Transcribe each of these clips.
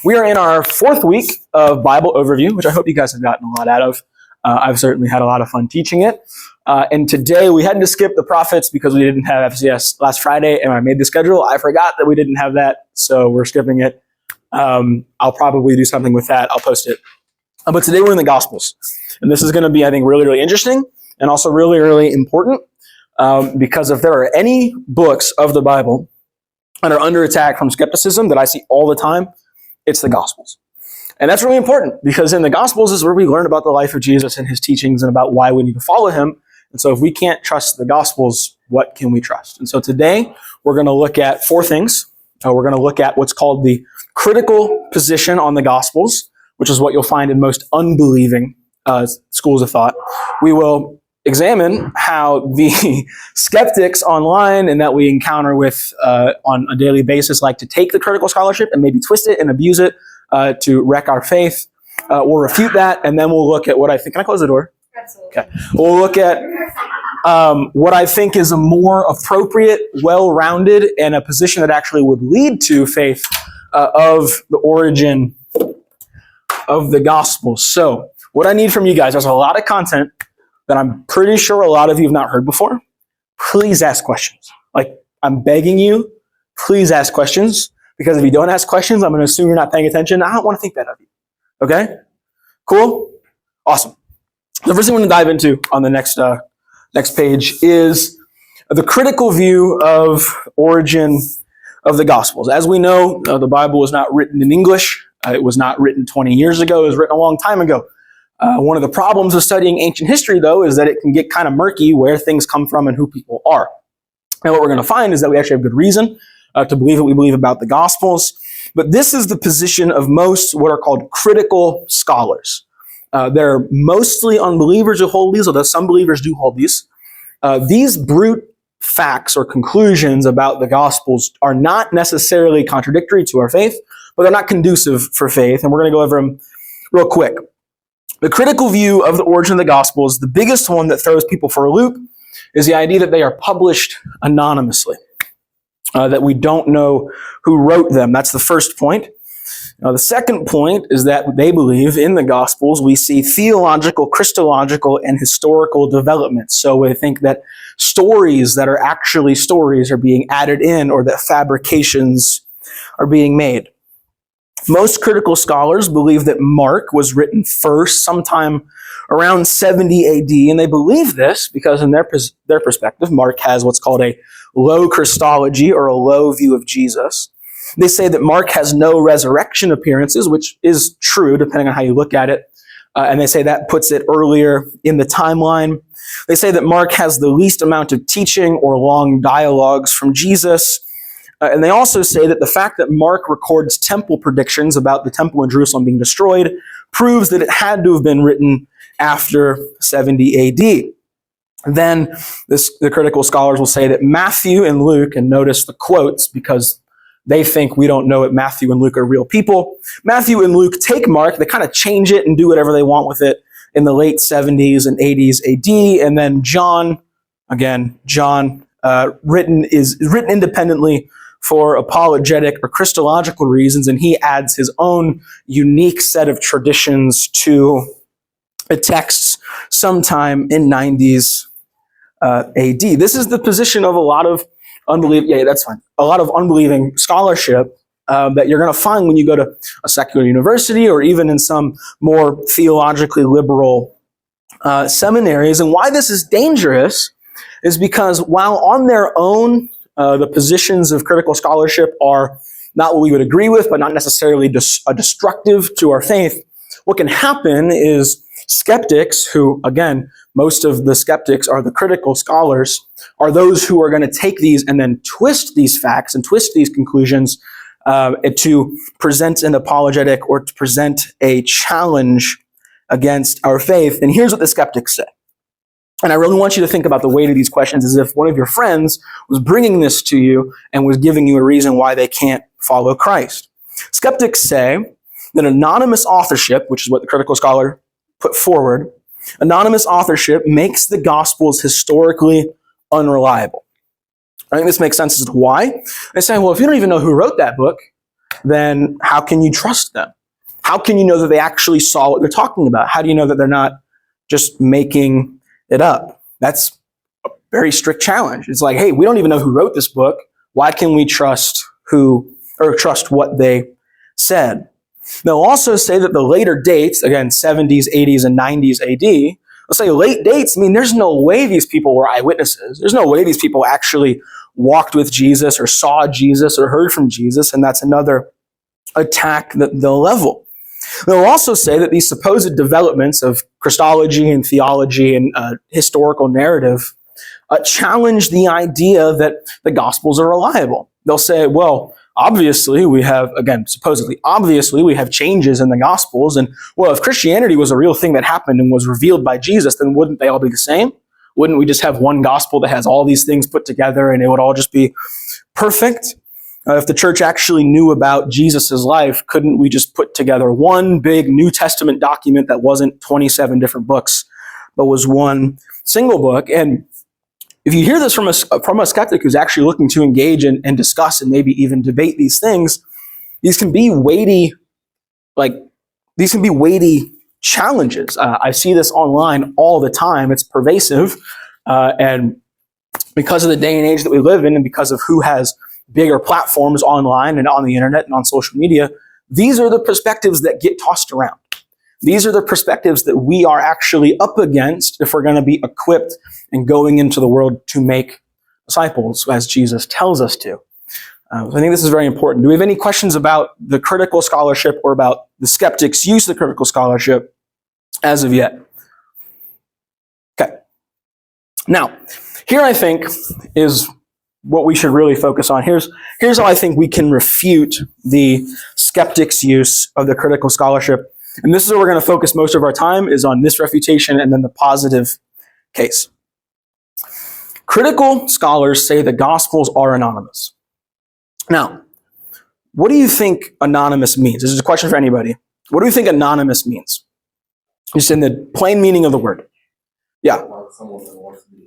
We are in our fourth week of Bible overview, which I hope you guys have gotten a lot out of. I've certainly had a lot of fun teaching it. And today we had to skip the prophets because we didn't have FCS last Friday, and when I made the schedule, I forgot that we didn't have that, so we're skipping it. I'll probably do something with that. I'll post it. But today we're in the Gospels. And this is going to be, I think, really, really interesting and also really, really important because if there are any books of the Bible that are under attack from skepticism that I see all the time, it's the Gospels. And that's really important because in the Gospels is where we learn about the life of Jesus and his teachings and about why we need to follow him. And so if we can't trust the Gospels, what can we trust? And so today we're going to look at four things. We're going to look at what's called the critical position on the Gospels, which is what you'll find in most unbelieving schools of thought. We will examine how the skeptics online and that we encounter with on a daily basis like to take the critical scholarship and maybe twist it and abuse it to wreck our faith. We'll refute that, and then we'll look at what I think. Can I close the door? Absolutely. Okay. We'll look at what I think is a more appropriate, well-rounded, and a position that actually would lead to faith of the origin of the gospel. So, what I need from you guys, there's a lot of content that I'm pretty sure a lot of you have not heard before. Please ask questions. Like, I'm begging you, please ask questions, because if you don't ask questions, I'm going to assume you're not paying attention. I don't want to think that of you. Okay? Cool? Awesome. The first thing we're going to dive into on the next page is the critical view of origin of the Gospels. As we know, the Bible was not written in English. It was not written 20 years ago. It was written a long time ago. One of the problems of studying ancient history, though, is that it can get kind of murky where things come from and who people are. And what we're going to find is that we actually have good reason to believe what we believe about the Gospels. But this is the position of most what are called critical scholars. They're mostly unbelievers who hold these, although some believers do hold these. These brute facts or conclusions about the Gospels are not necessarily contradictory to our faith, but they're not conducive for faith, and we're going to go over them real quick. The critical view of the origin of the Gospels, the biggest one that throws people for a loop, is the idea that they are published anonymously, that we don't know who wrote them. That's the first point. Now, the second point is that they believe in the Gospels we see theological, Christological, and historical developments. So we think that stories that are actually stories are being added in or that fabrications are being made. Most critical scholars believe that Mark was written first sometime around 70 AD, and they believe this because in their perspective, Mark has what's called a low Christology or a low view of Jesus. They say that Mark has no resurrection appearances, which is true depending on how you look at it, and they say that puts it earlier in the timeline. They say that Mark has the least amount of teaching or long dialogues from Jesus. And they also say that the fact that Mark records temple predictions about the temple in Jerusalem being destroyed proves that it had to have been written after 70 AD. Then the critical scholars will say that Matthew and Luke, and notice the quotes because they think we don't know that Matthew and Luke are real people. Matthew and Luke take Mark, they kind of change it and do whatever they want with it in the late 70s and 80s AD. And then John, written independently for apologetic or Christological reasons, and he adds his own unique set of traditions to the texts sometime in 90s AD. This is the position of a lot of a lot of unbelieving scholarship that you're going to find when you go to a secular university or even in some more theologically liberal seminaries. And why this is dangerous is because while on their own, the positions of critical scholarship are not what we would agree with, but not necessarily destructive to our faith. What can happen is skeptics who, again, most of the skeptics are the critical scholars, are those who are going to take these and then twist these facts and twist these conclusions to present an apologetic or to present a challenge against our faith. And here's what the skeptics say. And I really want you to think about the weight of these questions as if one of your friends was bringing this to you and was giving you a reason why they can't follow Christ. Skeptics say that anonymous authorship, which is what the critical scholar put forward, anonymous authorship makes the Gospels historically unreliable. I think this makes sense as to why. They say, well, if you don't even know who wrote that book, then how can you trust them? How can you know that they actually saw what they're talking about? How do you know that they're not just making it up? That's a very strict challenge. It's like, hey, we don't even know who wrote this book. Why can we trust what they said? They'll also say that the later dates, again, 70s, 80s, and 90s AD, they'll say late dates, there's no way these people were eyewitnesses. There's no way these people actually walked with Jesus or saw Jesus or heard from Jesus, and that's another attack that they'll level. They'll also say that these supposed developments of Christology and theology and historical narrative challenge the idea that the Gospels are reliable. They'll say, well, obviously we have changes in the Gospels, and well, if Christianity was a real thing that happened and was revealed by Jesus, then wouldn't they all be the same? Wouldn't we just have one gospel that has all these things put together and it would all just be perfect? If the church actually knew about Jesus' life, couldn't we just put together one big New Testament document that wasn't 27 different books, but was one single book? And if you hear this from a skeptic who's actually looking to engage and discuss and maybe even debate these things, these can be weighty challenges. I see this online all the time. It's pervasive. And because of the day and age that we live in, and because of who has bigger platforms online and on the internet and on social media, these are the perspectives that get tossed around. These are the perspectives that we are actually up against if we're going to be equipped and going into the world to make disciples, as Jesus tells us to. I think this is very important. Do we have any questions about the critical scholarship or about the skeptics' use of the critical scholarship as of yet? Okay. Now, here I think is what we should really focus on. Here's how I think we can refute the skeptics' use of the critical scholarship. And this is where we're going to focus most of our time, is on this refutation and then the positive case. Critical scholars say the Gospels are anonymous. Now, what do you think anonymous means? This is a question for anybody. What do you think anonymous means? Just in the plain meaning of the word. Yeah. Like someone that wants to be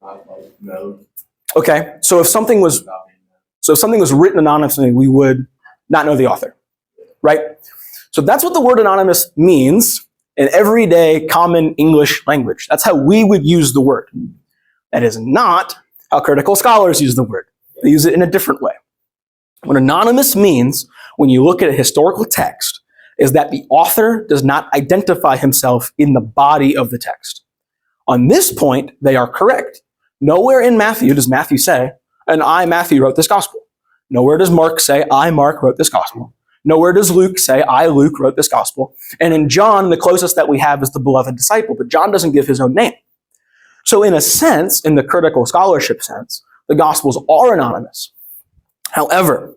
not known. Okay, so if something was written anonymously, we would not know the author, right? So that's what the word anonymous means in everyday common English language. That's how we would use the word. That is not how critical scholars use the word. They use it in a different way. What anonymous means, when you look at a historical text, is that the author does not identify himself in the body of the text. On this point, they are correct. Nowhere in Matthew does Matthew say, and I, Matthew, wrote this gospel. Nowhere does Mark say, I, Mark, wrote this gospel. Nowhere does Luke say, I, Luke, wrote this gospel. And in John, the closest that we have is the beloved disciple, but John doesn't give his own name. So in a sense, in the critical scholarship sense, the Gospels are anonymous. However,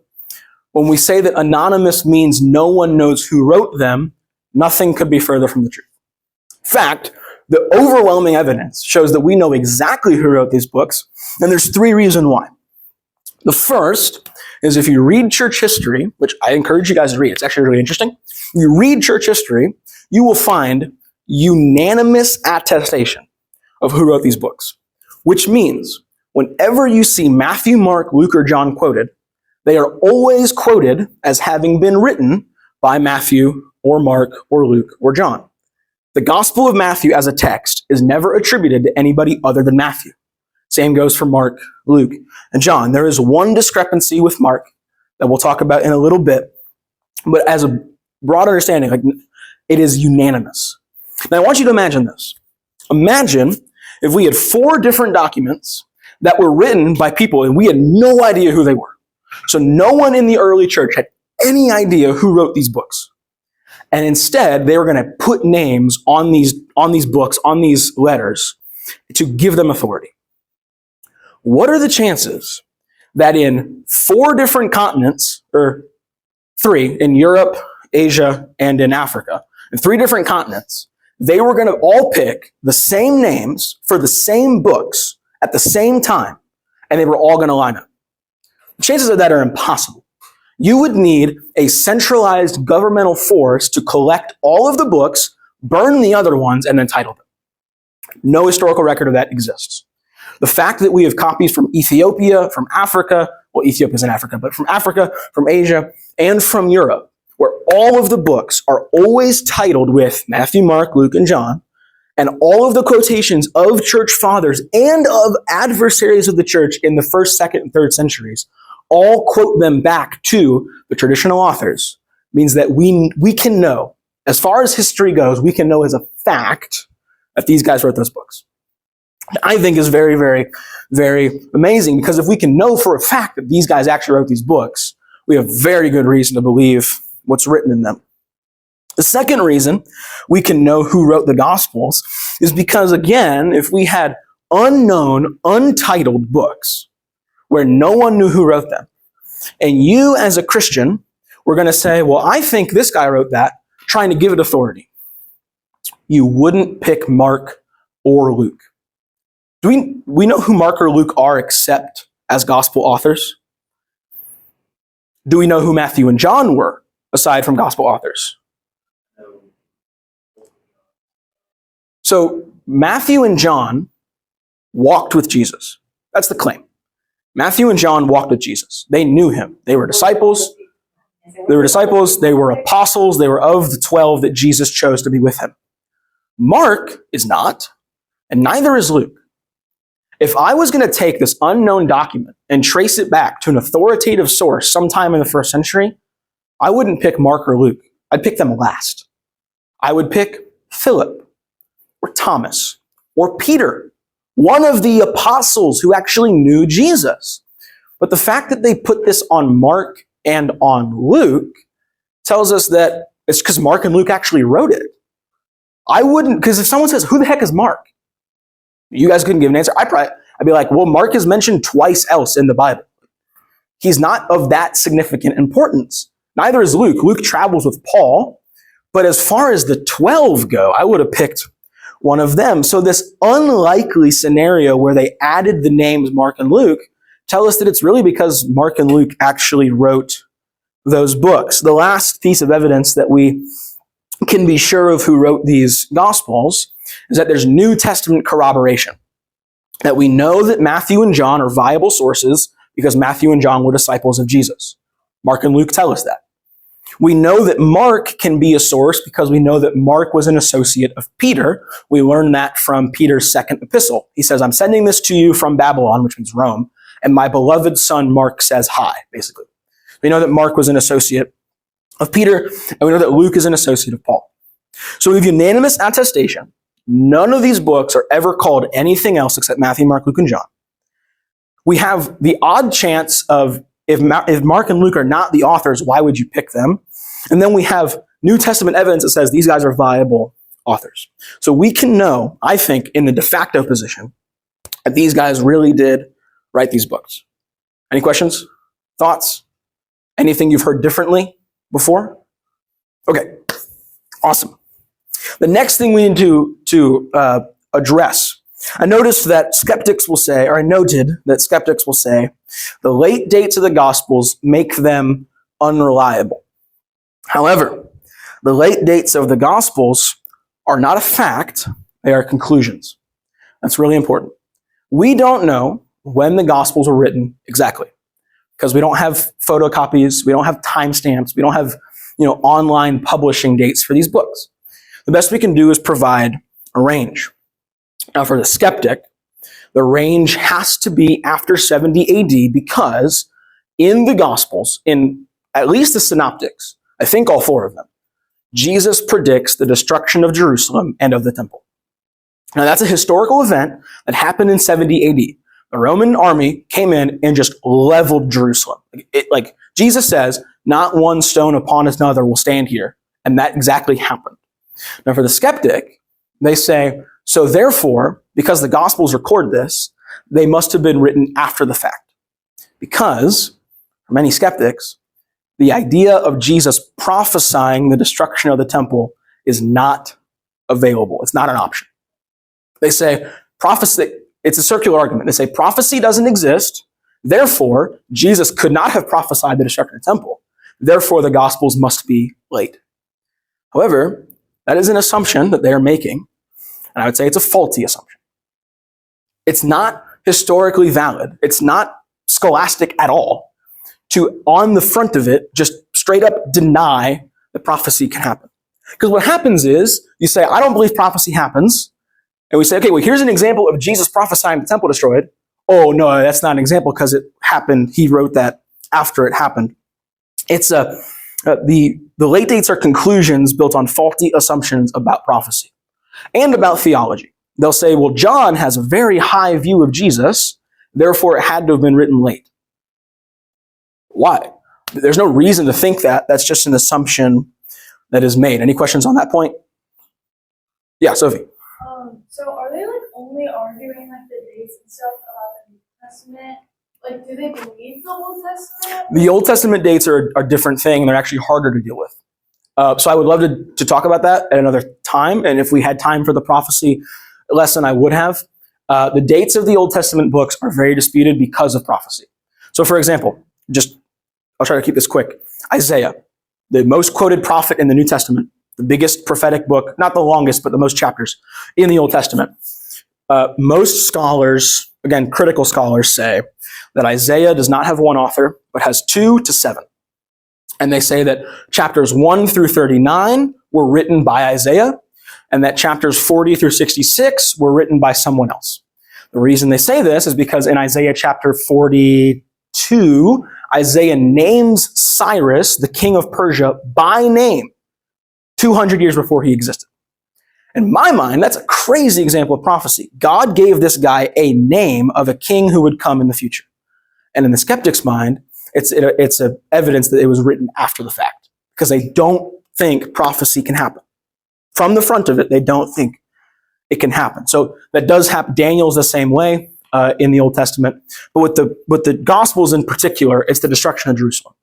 when we say that anonymous means no one knows who wrote them, nothing could be further from the truth. In fact, the overwhelming evidence shows that we know exactly who wrote these books, and there's three reasons why. The first is if you read church history, which I encourage you guys to read, it's actually really interesting. If you read church history, you will find unanimous attestation of who wrote these books, which means whenever you see Matthew, Mark, Luke, or John quoted, they are always quoted as having been written by Matthew or Mark or Luke or John. The Gospel of Matthew as a text is never attributed to anybody other than Matthew. Same goes for Mark, Luke, and John. There is one discrepancy with Mark that we'll talk about in a little bit, but as a broad understanding, it is unanimous. Now I want you to imagine this. Imagine if we had 4 different documents that were written by people and we had no idea who they were. So no one in the early church had any idea who wrote these books. And instead, they were going to put names on these books, on these letters, to give them authority. What are the chances that in 4 different continents, or 3, in Europe, Asia, and in Africa, in 3 different continents, they were going to all pick the same names for the same books at the same time, and they were all going to line up? The chances of that are impossible. You would need a centralized governmental force to collect all of the books, burn the other ones, and then title them. No historical record of that exists. The fact that we have copies from Ethiopia, from Africa, well, Ethiopia is in Africa, but from Africa, from Asia, and from Europe, where all of the books are always titled with Matthew, Mark, Luke, and John, and all of the quotations of church fathers and of adversaries of the church in the first, second, and third centuries all quote them back to the traditional authors, means that we can know, as far as history goes, we can know as a fact that these guys wrote those books. I think is very, very, very amazing, because if we can know for a fact that these guys actually wrote these books, we have very good reason to believe what's written in them. The second reason we can know who wrote the Gospels is because, again, if we had unknown, untitled books where no one knew who wrote them, and you as a Christian were going to say, well, I think this guy wrote that, trying to give it authority, you wouldn't pick Mark or Luke. Do we know who Mark or Luke are except as gospel authors? Do we know who Matthew and John were aside from gospel authors? So Matthew and John walked with Jesus. That's the claim. Matthew and John walked with Jesus. They knew him. They were disciples. They were apostles. They were of the 12 that Jesus chose to be with him. Mark is not, and neither is Luke. If I was going to take this unknown document and trace it back to an authoritative source sometime in the first century, I wouldn't pick Mark or Luke. I'd pick them last. I would pick Philip or Thomas or Peter, one of the apostles who actually knew Jesus. But the fact that they put this on Mark and on Luke tells us that it's because Mark and Luke actually wrote it. I wouldn't, because if someone says, who the heck is Mark? You guys couldn't give an answer. I'd be like, well, Mark is mentioned twice else in the Bible. He's not of that significant importance. Neither is Luke. Luke travels with Paul. But as far as the 12 go, I would have picked one of them. So this unlikely scenario where they added the names Mark and Luke tell us that it's really because Mark and Luke actually wrote those books. The last piece of evidence that we can be sure of who wrote these Gospels is that there's New Testament corroboration. That we know that Matthew and John are viable sources because Matthew and John were disciples of Jesus. Mark and Luke tell us that. We know that Mark can be a source because we know that Mark was an associate of Peter. We learn that from Peter's second epistle. He says, I'm sending this to you from Babylon, which means Rome, and my beloved son Mark says hi, basically. We know that Mark was an associate of Peter, and we know that Luke is an associate of Paul. So we have unanimous attestation. None of these books are ever called anything else except Matthew, Mark, Luke, and John. We have the odd chance of, if Mark and Luke are not the authors, why would you pick them? And then we have New Testament evidence that says these guys are viable authors. So we can know, I think, in the de facto position, that these guys really did write these books. Any questions? Thoughts? Anything you've heard differently before? Okay, awesome. The next thing we need to address, I noted that skeptics will say, the late dates of the Gospels make them unreliable. However, the late dates of the Gospels are not a fact, they are conclusions. That's really important. We don't know when the Gospels were written exactly, because we don't have photocopies, we don't have timestamps, we don't have online publishing dates for these books. The best we can do is provide a range. Now, for the skeptic, the range has to be after 70 AD because in the Gospels, in at least the Synoptics, I think all four of them, Jesus predicts the destruction of Jerusalem and of the temple. Now, that's a historical event that happened in 70 AD. The Roman army came in and just leveled Jerusalem. Like Jesus says, not one stone upon another will stand here. And that exactly happened. Now, for the skeptic, they say, so therefore, because the Gospels record this, they must have been written after the fact. Because, for many skeptics, the idea of Jesus prophesying the destruction of the temple is not available. It's not an option. They say, prophecy, it's a circular argument. They say, prophecy doesn't exist. Therefore, Jesus could not have prophesied the destruction of the temple. Therefore, the Gospels must be late. However, that is an assumption that they are making, and I would say it's a faulty assumption. It's not historically valid. It's not scholastic at all, to on the front of it just straight up deny that prophecy can happen. Because what happens is you say, I don't believe prophecy happens. And we say, okay, well, here's an example of Jesus prophesying the temple destroyed. Oh, no, that's not an example because it happened. He wrote that after it happened. It's the late dates are conclusions built on faulty assumptions about prophecy and about theology. They'll say, well, John has a very high view of Jesus, therefore it had to have been written late. Why? There's no reason to think that. That's just an assumption that is made. Any questions on that point? Yeah, Sophie. So are they like only arguing like the dates and stuff about the New Testament? Like, do they believe the Old Testament? The Old Testament dates are a different thing. They're actually harder to deal with. So I would love to talk about that at another time. And if we had time for the prophecy lesson, I would have. The dates of the Old Testament books are very disputed because of prophecy. So for example, I'll try to keep this quick. Isaiah, the most quoted prophet in the New Testament, the biggest prophetic book, not the longest, but the most chapters in the Old Testament. Most scholars, again, critical scholars, say that Isaiah does not have one author, but has 2 to 7. And they say that chapters 1 through 39 were written by Isaiah, and that chapters 40 through 66 were written by someone else. The reason they say this is because in Isaiah chapter 42, Isaiah names Cyrus, the king of Persia, by name 200 years before he existed. In my mind, that's a crazy example of prophecy. God gave this guy a name of a king who would come in the future. And in the skeptic's mind, it's a evidence that it was written after the fact, because they don't think prophecy can happen. From the front of it, they don't think it can happen. So that does happen. Daniel's the same way in the Old Testament. But with the Gospels in particular, it's the destruction of Jerusalem.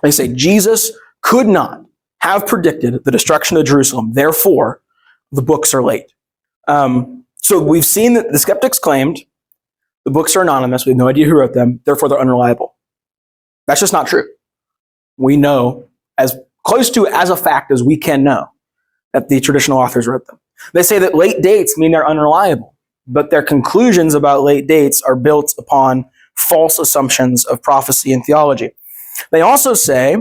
They say Jesus could not have predicted the destruction of Jerusalem. Therefore, the books are late. So we've seen that the skeptics claimed the books are anonymous. We have no idea who wrote them. Therefore, they're unreliable. That's just not true. We know as close to as a fact as we can know that the traditional authors wrote them. They say that late dates mean they're unreliable, but their conclusions about late dates are built upon false assumptions of prophecy and theology. They also say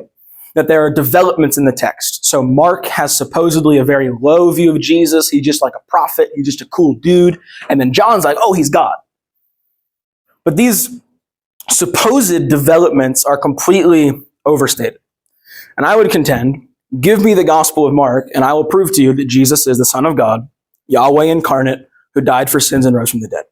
that there are developments in the text. So Mark has supposedly a very low view of Jesus. He's just like a prophet. He's just a cool dude. And then John's like, oh, he's God. But these supposed developments are completely overstated. And I would contend, give me the Gospel of Mark, and I will prove to you that Jesus is the Son of God, Yahweh incarnate, who died for sins and rose from the dead.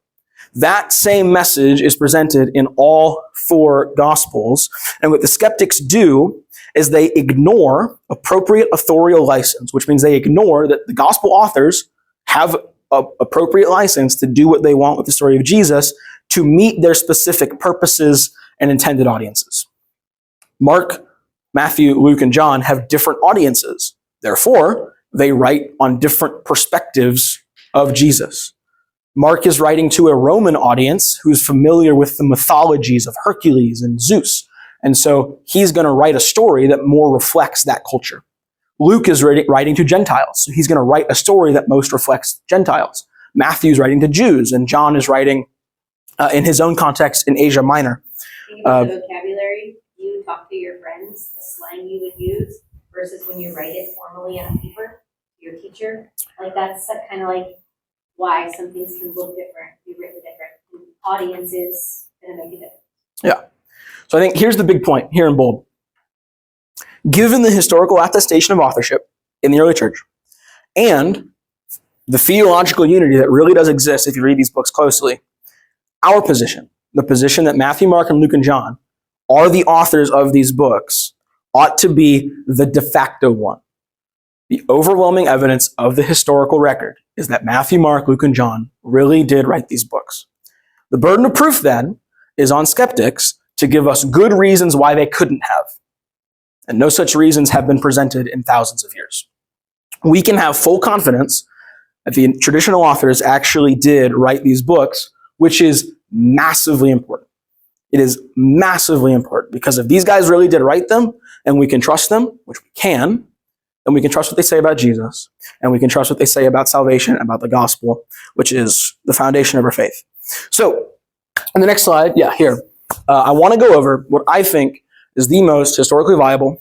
That same message is presented in all 4 Gospels. And what the skeptics do is they ignore appropriate authorial license, which means they ignore that the Gospel authors have appropriate license to do what they want with the story of Jesus to meet their specific purposes and intended audiences. Mark, Matthew, Luke, and John have different audiences. Therefore, they write on different perspectives of Jesus. Mark is writing to a Roman audience who's familiar with the mythologies of Hercules and Zeus. And so he's going to write a story that more reflects that culture. Luke is writing to Gentiles. So he's going to write a story that most reflects Gentiles. Matthew's writing to Jews, and John is writing in his own context in Asia Minor. Think about the vocabulary you talk to your friends, the slang you would use, versus when you write it formally on a paper to your teacher. Like that's kind of like why some things can look different, be written different. And audiences going to make a difference. Yeah. So I think here's the big point here in bold. Given the historical attestation of authorship in the early church and the theological unity that really does exist if you read these books closely, our position, the position that Matthew, Mark, and Luke, and John are the authors of these books, ought to be the de facto one. The overwhelming evidence of the historical record is that Matthew, Mark, Luke, and John really did write these books. The burden of proof then is on skeptics to give us good reasons why they couldn't have. And no such reasons have been presented in thousands of years. We can have full confidence that the traditional authors actually did write these books, which is massively important. It is massively important because if these guys really did write them and we can trust them, which we can, then we can trust what they say about Jesus and we can trust what they say about salvation, about the gospel, which is the foundation of our faith. So, on the next slide, here. I want to go over what I think is the most historically viable,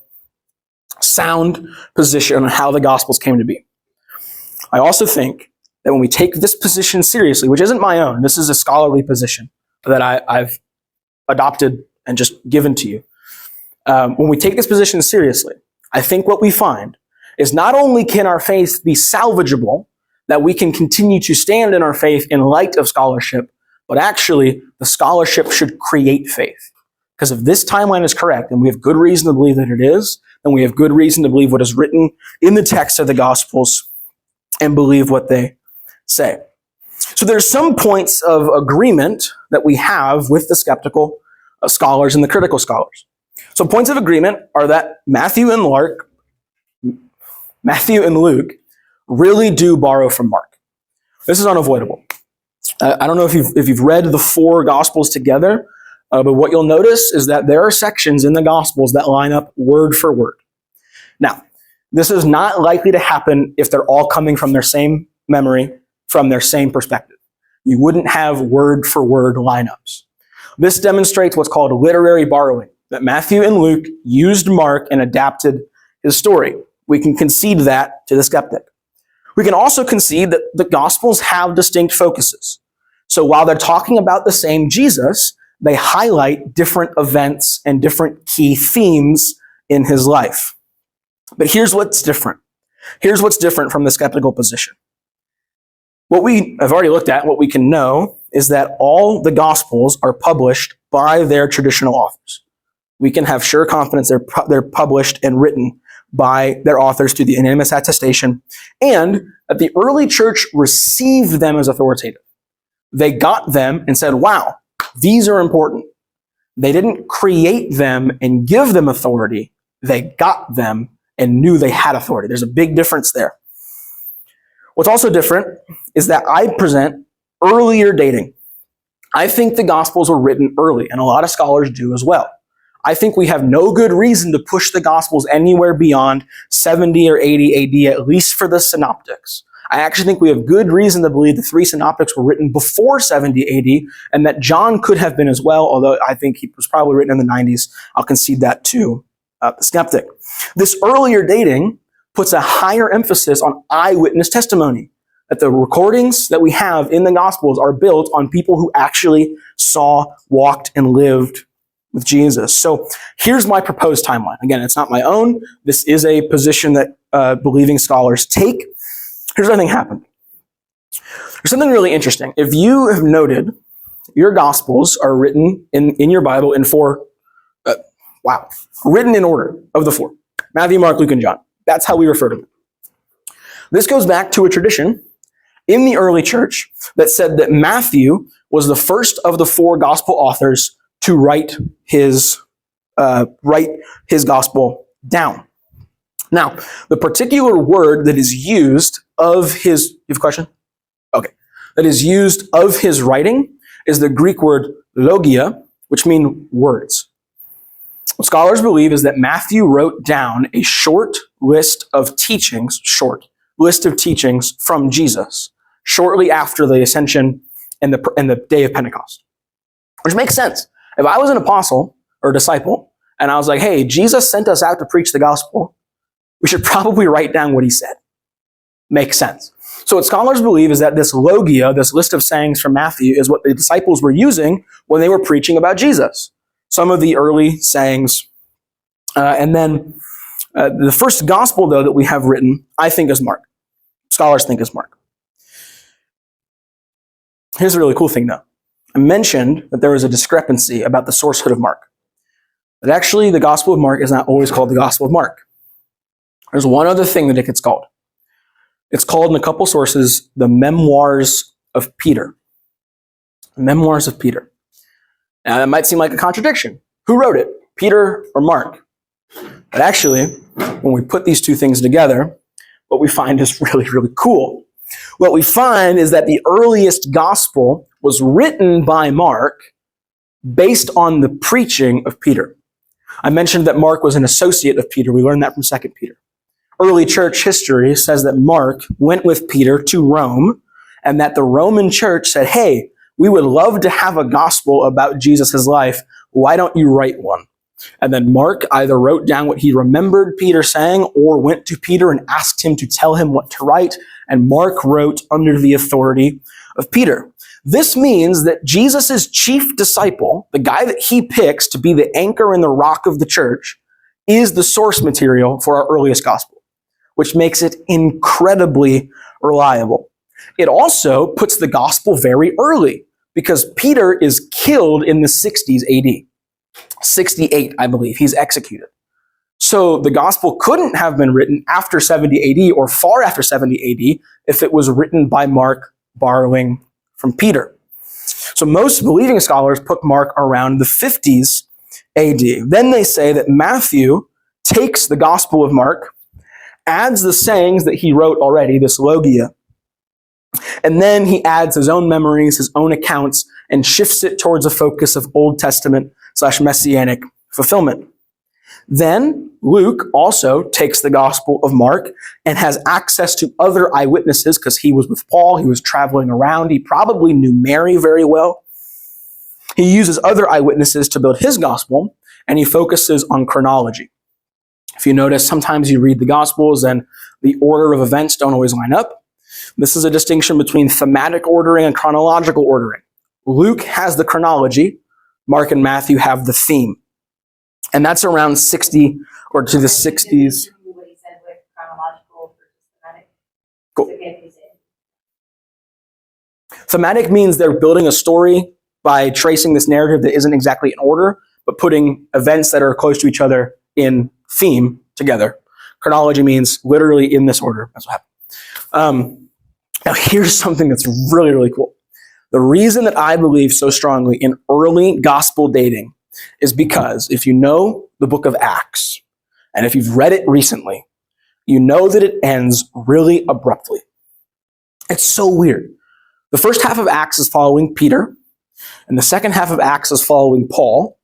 sound position on how the Gospels came to be. I also think that when we take this position seriously, which isn't my own, this is a scholarly position that I've adopted and just given to you. When we take this position seriously, I think what we find is not only can our faith be salvageable, that we can continue to stand in our faith in light of scholarship, but actually the scholarship should create faith. Because if this timeline is correct, and we have good reason to believe that it is, then we have good reason to believe what is written in the text of the Gospels and believe what they say. So there's some points of agreement that we have with the skeptical scholars and the critical scholars. So points of agreement are that Matthew and Luke really do borrow from Mark. This is unavoidable. I don't know if you've read the four Gospels together, but what you'll notice is that there are sections in the Gospels that line up word for word. Now, this is not likely to happen if they're all coming from their same memory, from their same perspective. You wouldn't have word for word lineups. This demonstrates what's called literary borrowing, that Matthew and Luke used Mark and adapted his story. We can concede that to the skeptic. We can also concede that the Gospels have distinct focuses. So while they're talking about the same Jesus, they highlight different events and different key themes in his life. But here's what's different. Here's what's different from the skeptical position. What we have already looked at, what we can know, is that all the Gospels are published by their traditional authors. We can have sure confidence they're published and written by their authors through the unanimous attestation, and that the early church received them as authoritative. They got them and said, wow, these are important. They didn't create them and give them authority. They got them and knew they had authority. There's a big difference there. What's also different is that I present earlier dating. I think the Gospels were written early, and a lot of scholars do as well. I think we have no good reason to push the Gospels anywhere beyond 70 or 80 AD, at least for the synoptics. I actually think we have good reason to believe the three synoptics were written before 70 AD, and that John could have been as well, although I think he was probably written in the 90s. I'll concede that to the skeptic. This earlier dating puts a higher emphasis on eyewitness testimony, that the recordings that we have in the Gospels are built on people who actually saw, walked, and lived with Jesus. So here's my proposed timeline. Again, it's not my own. This is a position that believing scholars take. Here's what I think happened. There's something really interesting. If you have noted, your Gospels are written in your Bible in written in order of the four. Matthew, Mark, Luke, and John. That's how we refer to them. This goes back to a tradition in the early church that said that Matthew was the first of the four gospel authors to write his gospel down. Now, the particular word that is used of his, you have a question? Okay. That is used of his writing is the Greek word logia, which means words. What scholars believe is that Matthew wrote down a short list of teachings from Jesus shortly after the ascension and the day of Pentecost. Which makes sense. If I was an apostle or a disciple and I was like, hey, Jesus sent us out to preach the gospel, we should probably write down what he said. Makes sense. So what scholars believe is that this logia, this list of sayings from Matthew, is what the disciples were using when they were preaching about Jesus. Some of the early sayings. And then the first gospel, though, that we have written, I think is Mark. Scholars think is Mark. Here's a really cool thing, though. I mentioned that there was a discrepancy about the sourcehood of Mark. But actually, the Gospel of Mark is not always called the Gospel of Mark. There's one other thing that it gets called. It's called in a couple sources the Memoirs of Peter. The Memoirs of Peter. Now, that might seem like a contradiction. Who wrote it? Peter or Mark? But actually, when we put these two things together, what we find is really, really cool. What we find is that the earliest gospel was written by Mark based on the preaching of Peter. I mentioned that Mark was an associate of Peter. We learned that from 2 Peter. Early church history says that Mark went with Peter to Rome, and that the Roman church said, hey, we would love to have a gospel about Jesus' life. why don't you write one? And then Mark either wrote down what he remembered Peter saying or went to Peter and asked him to tell him what to write. And Mark wrote under the authority of Peter. This means that Jesus' chief disciple, the guy that he picks to be the anchor and the rock of the church, is the source material for our earliest gospel, which makes it incredibly reliable. It also puts the gospel very early because Peter is killed in the 60s AD. 68, I believe. He's executed. So the gospel couldn't have been written after 70 AD or far after 70 AD if it was written by Mark borrowing from Peter. So most believing scholars put Mark around the 50s AD. Then they say that Matthew takes the gospel of Mark, adds the sayings that he wrote already, this logia, and then he adds his own memories, his own accounts, and shifts it towards a focus of Old Testament / Messianic fulfillment. Then Luke also takes the Gospel of Mark and has access to other eyewitnesses because he was with Paul, he was traveling around, he probably knew Mary very well. He uses other eyewitnesses to build his gospel, and he focuses on chronology. If you notice, sometimes you read the Gospels and the order of events don't always line up. This is a distinction between thematic ordering and chronological ordering. Luke has the chronology, Mark and Matthew have the theme. And that's around 60 or to the 60s. What he said with chronological versus thematic. Cool. It's okay if you say it. Thematic means they're building a story by tracing this narrative that isn't exactly in order, but putting events that are close to each other in theme together. Chronology means literally in this order. That's what happened. Now here's something that's really, really cool. The reason that I believe so strongly in early gospel dating is because if you know the book of Acts, and if you've read it recently, you know that it ends really abruptly. It's so weird. The first half of Acts is following Peter, and the second half of Acts is following Paul,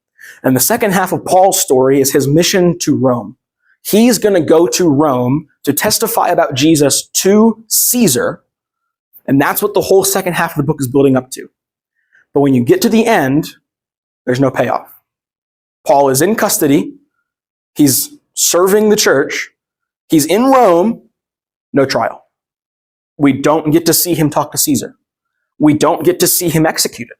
and the second half of Paul's story is his mission to Rome. He's going to go to Rome to testify about Jesus to Caesar, and that's what the whole second half of the book is building up to. But when you get to the end, there's no payoff. Paul is in custody. He's serving the church. He's in Rome. No trial. We don't get to see him talk to Caesar. We don't get to see him executed.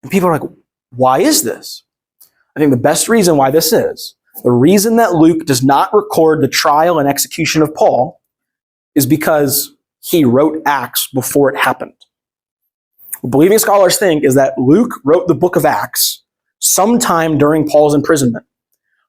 And people are like, why is this? I think the best reason why this is, the reason that Luke does not record the trial and execution of Paul is because he wrote Acts before it happened. What believing scholars think is that Luke wrote the book of Acts sometime during Paul's imprisonment,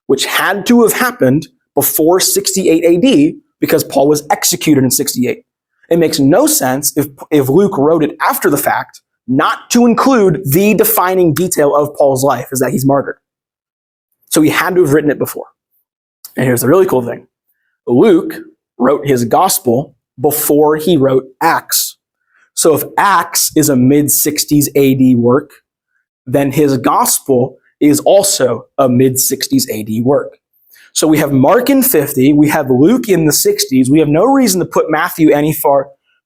which had to have happened before 68 AD because Paul was executed in 68. It makes no sense if Luke wrote it after the fact, not to include the defining detail of Paul's life, is that he's martyred. So he had to have written it before. And here's the really cool thing. Luke wrote his gospel before he wrote Acts. So if Acts is a mid-60s AD work, then his gospel is also a mid-60s AD work. So we have Mark in 50, we have Luke in the 60s, we have no reason to put Matthew any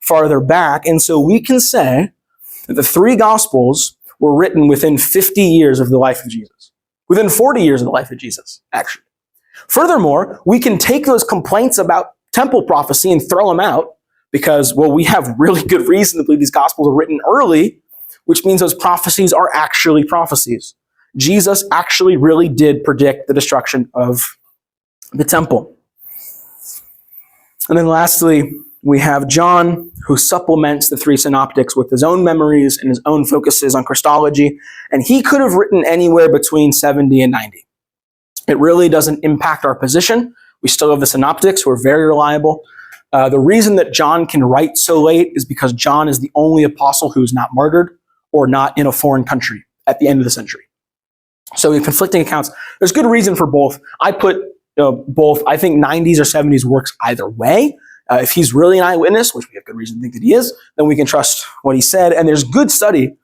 farther back, and so we can say that the three gospels were written within 50 years of the life of Jesus. Within 40 years of the life of Jesus, actually. Furthermore, we can take those complaints about temple prophecy and throw them out because, well, we have really good reason to believe these gospels were written early, which means those prophecies are actually prophecies. Jesus actually really did predict the destruction of the temple. And then lastly, we have John, who supplements the three synoptics with his own memories and his own focuses on Christology, and he could have written anywhere between 70 and 90. It really doesn't impact our position. We still have the synoptics, who are very reliable. The reason that John can write so late is because John is the only apostle who is not martyred or not in a foreign country at the end of the century. So we have conflicting accounts. There's good reason for both. I put both. I think 90s or 70s works either way. If he's really an eyewitness, which we have good reason to think that he is, then we can trust what he said. And there's good study.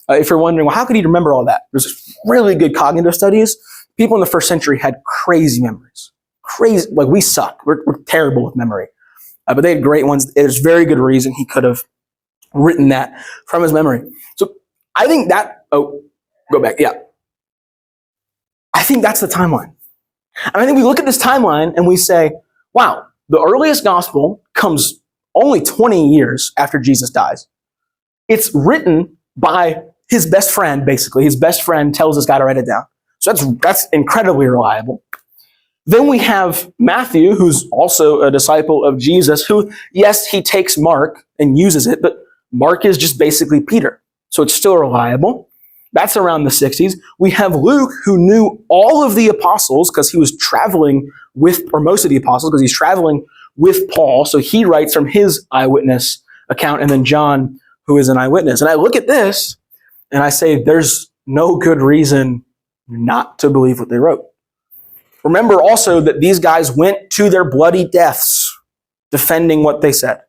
If you're wondering, well, how could he remember all that? There's really good cognitive studies. People in the first century had crazy memories. Crazy, like we suck. We're terrible with memory. But they had great ones. There's very good reason he could have written that from his memory. So I think that, go back, yeah. think that's the timeline. And I think we look at this timeline and we say, wow, the earliest gospel comes only 20 years after Jesus dies. It's written by his best friend, basically. His best friend tells this guy to write it down. So that's incredibly reliable. Then we have Matthew, who's also a disciple of Jesus, who, yes, he takes Mark and uses it, but Mark is just basically Peter. So it's still reliable. That's around the 60s. We have Luke, who knew all of the apostles because he was traveling with, or most of the apostles, because he's traveling with Paul. So he writes from his eyewitness account, and then John, who is an eyewitness. And I look at this and I say, there's no good reason not to believe what they wrote. Remember also that these guys went to their bloody deaths defending what they said.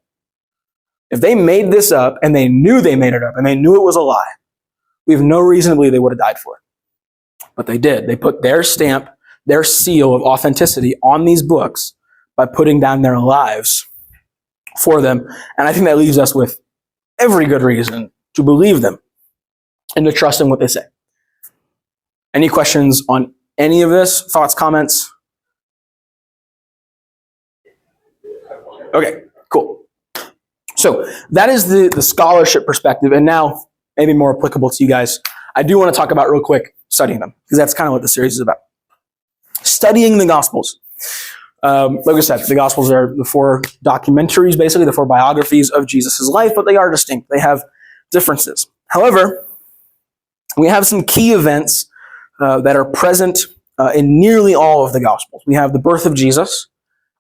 If they made this up and they knew they made it up and they knew it was a lie, we have no reason to believe they would have died for it. But they did. They put their stamp, their seal of authenticity on these books by putting down their lives for them. And I think that leaves us with every good reason to believe them and to trust in what they say. Any questions on any of this? Thoughts, comments? Okay, cool. So that is the scholarship perspective. And now, maybe more applicable to you guys, I do want to talk about real quick studying them, because that's kind of what the series is about. Studying the Gospels. Like I said, the Gospels are the 4 documentaries, basically, the 4 biographies of Jesus' life, but they are distinct. They have differences. However, we have some key events that are present in nearly all of the Gospels. We have the birth of Jesus.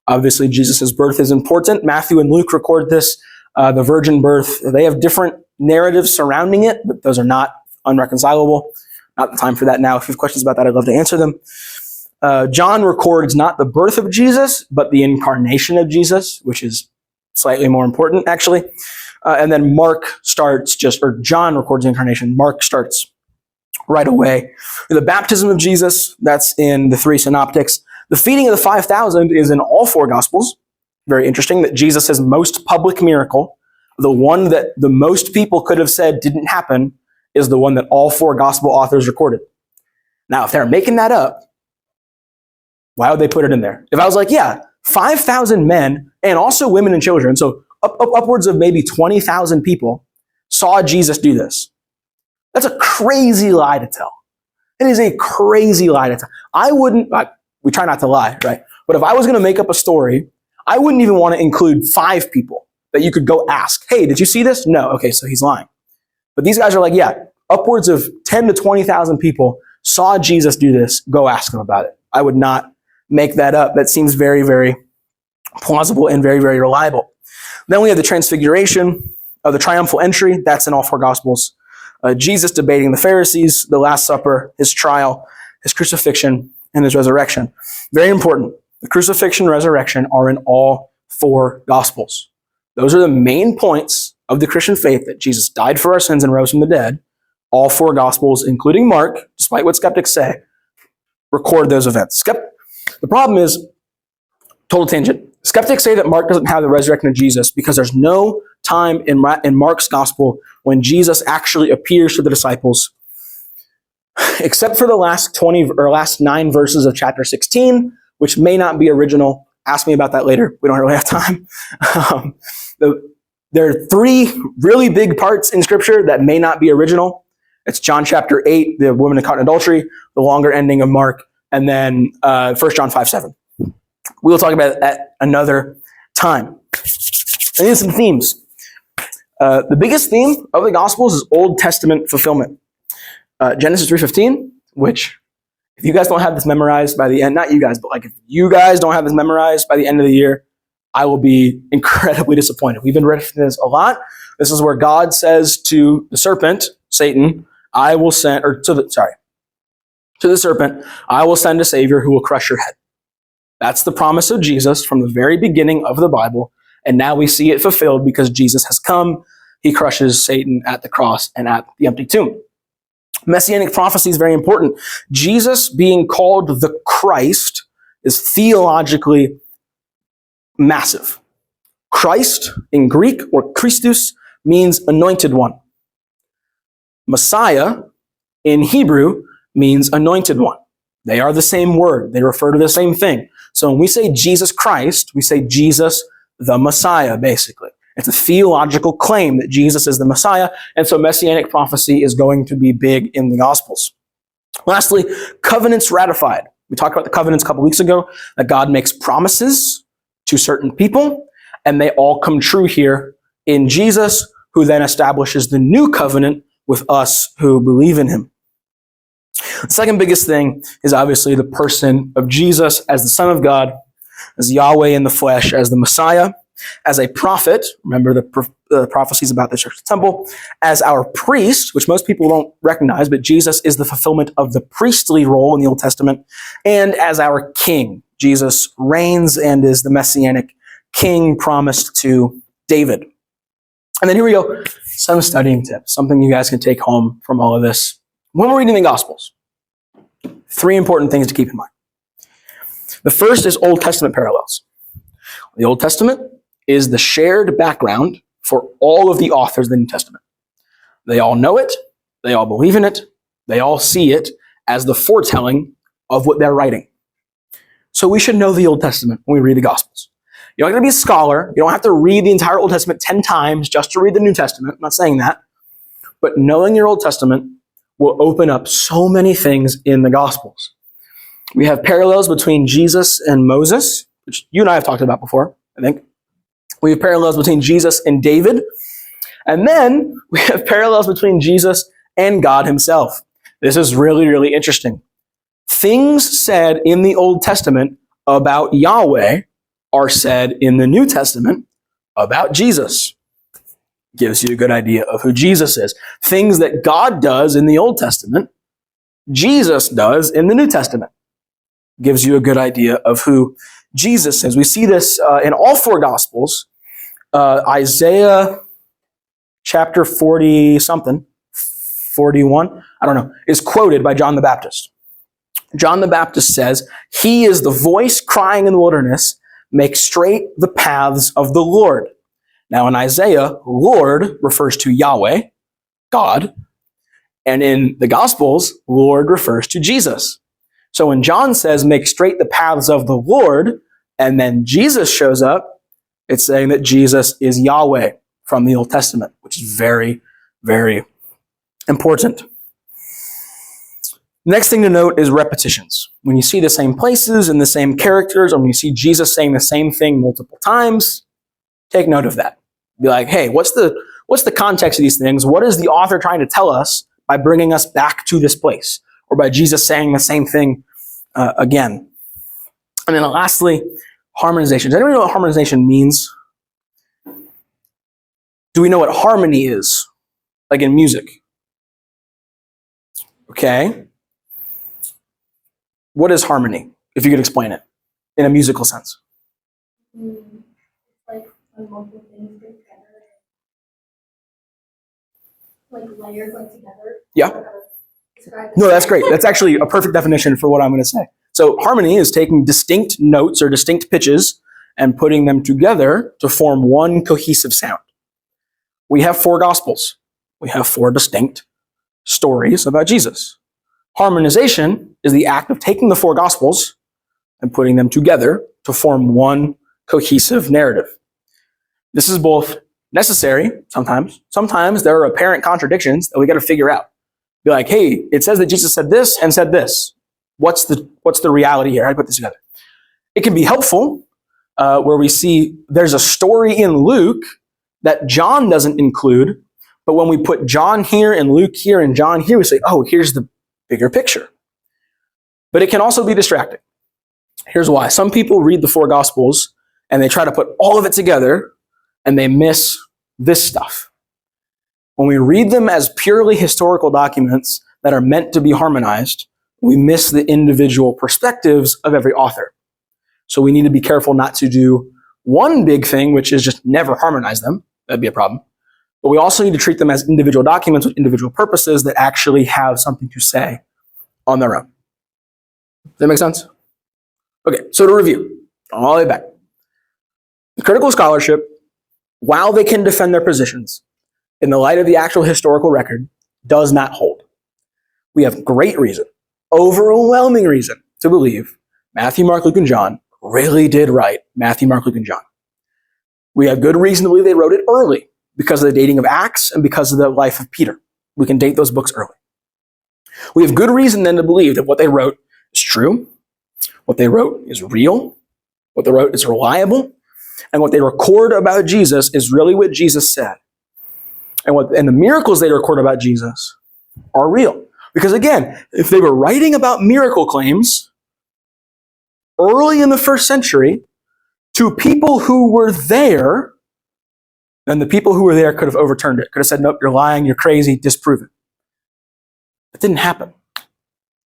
Obviously, Jesus' birth is important. Matthew and Luke record this. The virgin birth, they have different narratives surrounding it, but those are not unreconcilable. Not the time for that now. If you have questions about that, I'd love to answer them. John records not the birth of Jesus, but the incarnation of Jesus, which is slightly more important, actually. And then John records the incarnation. Mark starts right away. The baptism of Jesus, that's in the 3 synoptics. The feeding of the 5,000 is in all 4 Gospels. Very interesting that Jesus' most public miracle, the one that the most people could have said didn't happen, is the one that all 4 Gospel authors recorded. Now, if they're making that up, why would they put it in there? If I was like, yeah, 5,000 men and also women and children, so upwards of maybe 20,000 people saw Jesus do this. That's a crazy lie to tell. It is a crazy lie to tell. We try not to lie, right? But if I was going to make up a story, I wouldn't even want to include 5 people that you could go ask, hey, did you see this? No. Okay, so he's lying. But these guys are like, yeah, upwards of 10 to 20,000 people saw Jesus do this. Go ask him about it. I would not make that up. That seems very, very plausible and very, very reliable. Then we have the transfiguration of the triumphal entry. That's in all 4 Gospels. Jesus debating the Pharisees, the Last Supper, his trial, his crucifixion, and his resurrection. Very important. The crucifixion and resurrection are in all 4 Gospels. Those are the main points of the Christian faith, that Jesus died for our sins and rose from the dead. All 4 Gospels, including Mark, despite what skeptics say, record those events. The problem is, total tangent, skeptics say that Mark doesn't have the resurrection of Jesus because there's no time in Mark's Gospel when Jesus actually appears to the disciples, except for the last 9 verses of chapter 16, which may not be original. Ask me about that later. We don't really have time. There are 3 really big parts in Scripture that may not be original. It's John chapter 8, the woman caught in adultery, the longer ending of Mark, and then 1 John 5:7. We'll talk about it at another time. And then some themes. The biggest theme of the Gospels is Old Testament fulfillment. Genesis 3:15, which, if you guys don't have this memorized by the end, not you guys, but like if you guys don't have this memorized by the end of the year, I will be incredibly disappointed. We've been referencing this a lot. This is where God says to the serpent, Satan, to the serpent, I will send a Savior who will crush your head. That's the promise of Jesus from the very beginning of the Bible. And now we see it fulfilled because Jesus has come. He crushes Satan at the cross and at the empty tomb. Messianic prophecy is very important. Jesus being called the Christ is theologically massive. Christ in Greek, or Christus, means anointed one. Messiah in Hebrew means anointed one. They are the same word. They refer to the same thing. So when we say Jesus Christ, we say Jesus the Messiah, basically. It's a theological claim that Jesus is the Messiah, and so messianic prophecy is going to be big in the Gospels. Lastly, covenants ratified. We talked about the covenants a couple weeks ago, that God makes promises to certain people, and they all come true here in Jesus, who then establishes the new covenant with us who believe in him. The second biggest thing is obviously the person of Jesus as the Son of God, as Yahweh in the flesh, as the Messiah, as a prophet. Remember the prophecies about the church temple, as our priest, which most people don't recognize, but Jesus is the fulfillment of the priestly role in the Old Testament, and as our king. Jesus reigns and is the messianic king promised to David. And then here we go, some studying tips, something you guys can take home from all of this. When we're reading the Gospels, 3 important things to keep in mind. The first is Old Testament parallels. The Old Testament is the shared background for all of the authors of the New Testament. They all know it, they all believe in it, they all see it as the foretelling of what they're writing. So we should know the Old Testament when we read the Gospels. You're not going to be a scholar. You don't have to read the entire Old Testament 10 times just to read the New Testament. I'm not saying that. But knowing your Old Testament will open up so many things in the Gospels. We have parallels between Jesus and Moses, which you and I have talked about before, I think. We have parallels between Jesus and David. And then we have parallels between Jesus and God himself. This is really, really interesting. Things said in the Old Testament about Yahweh are said in the New Testament about Jesus. Gives you a good idea of who Jesus is. Things that God does in the Old Testament, Jesus does in the New Testament. Gives you a good idea of who Jesus is. We see this in all 4 Gospels. Isaiah chapter 40-something, 41, I don't know, is quoted by John the Baptist. John the Baptist says, "He is the voice crying in the wilderness, make straight the paths of the Lord." Now in Isaiah, Lord refers to Yahweh, God, and in the Gospels, Lord refers to Jesus. So when John says, make straight the paths of the Lord, and then Jesus shows up, it's saying that Jesus is Yahweh from the Old Testament, which is very, very important. Next thing to note is repetitions. When you see the same places and the same characters, or when you see Jesus saying the same thing multiple times, take note of that. Be like, hey, what's the context of these things? What is the author trying to tell us by bringing us back to this place? Or by Jesus saying the same thing again? And then lastly, harmonization. Does anybody know what harmonization means? Do we know what harmony is? Like in music? Okay. What is harmony, if you could explain it in a musical sense? Like when multiple things get together, like layered like together. Yeah. No, that's great. That's actually a perfect definition for what I'm going to say. So harmony is taking distinct notes or distinct pitches and putting them together to form one cohesive sound. We have 4 Gospels. We have 4 distinct stories about Jesus. Harmonization is the act of taking the 4 Gospels and putting them together to form one cohesive narrative. This is both necessary sometimes. Sometimes there are apparent contradictions that we got to figure out. Be like, hey, it says that Jesus said this and said this. What's the reality here? How do I put this together? It can be helpful where we see there's a story in Luke that John doesn't include, but when we put John here and Luke here and John here, we say, oh, here's the bigger picture. But it can also be distracting. Here's why. Some people read the 4 Gospels and they try to put all of it together and they miss this stuff. When we read them as purely historical documents that are meant to be harmonized, we miss the individual perspectives of every author. So we need to be careful not to do one big thing, which is just never harmonize them. That'd be a problem. But we also need to treat them as individual documents with individual purposes that actually have something to say on their own. Does that make sense? Okay, so to review, all the way back. The critical scholarship, while they can defend their positions, in the light of the actual historical record, does not hold. We have great reason, overwhelming reason to believe Matthew, Mark, Luke, and John really did write Matthew, Mark, Luke, and John. We have good reason to believe they wrote it early because of the dating of Acts and because of the life of Peter. We can date those books early. We have good reason then to believe that what they wrote is true, what they wrote is real, what they wrote is reliable, and what they record about Jesus is really what Jesus said. And the miracles they record about Jesus are real. Because again, if they were writing about miracle claims early in the first century to people who were there, then the people who were there could have overturned it, could have said, nope, you're lying, you're crazy, disprove it. It didn't happen.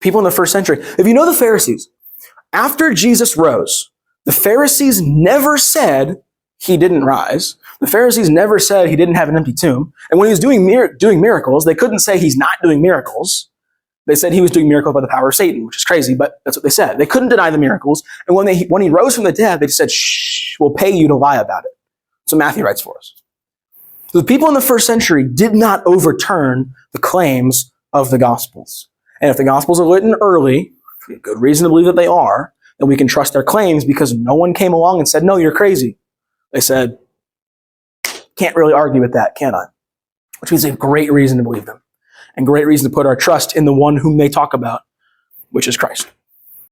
People in the first century, if you know the Pharisees, after Jesus rose, the Pharisees never said he didn't rise. The Pharisees never said he didn't have an empty tomb. And when he was doing miracles, they couldn't say he's not doing miracles. They said he was doing miracles by the power of Satan, which is crazy, but that's what they said. They couldn't deny the miracles. And when he rose from the dead, they just said, shh, we'll pay you to lie about it. So Matthew writes for us. So the people in the first century did not overturn the claims of the Gospels. And if the Gospels are written early, we have good reason to believe that they are, then we can trust their claims because no one came along and said, no, you're crazy. They said, can't really argue with that, can I? Which means they have great reason to believe them and great reason to put our trust in the one whom they talk about, which is Christ.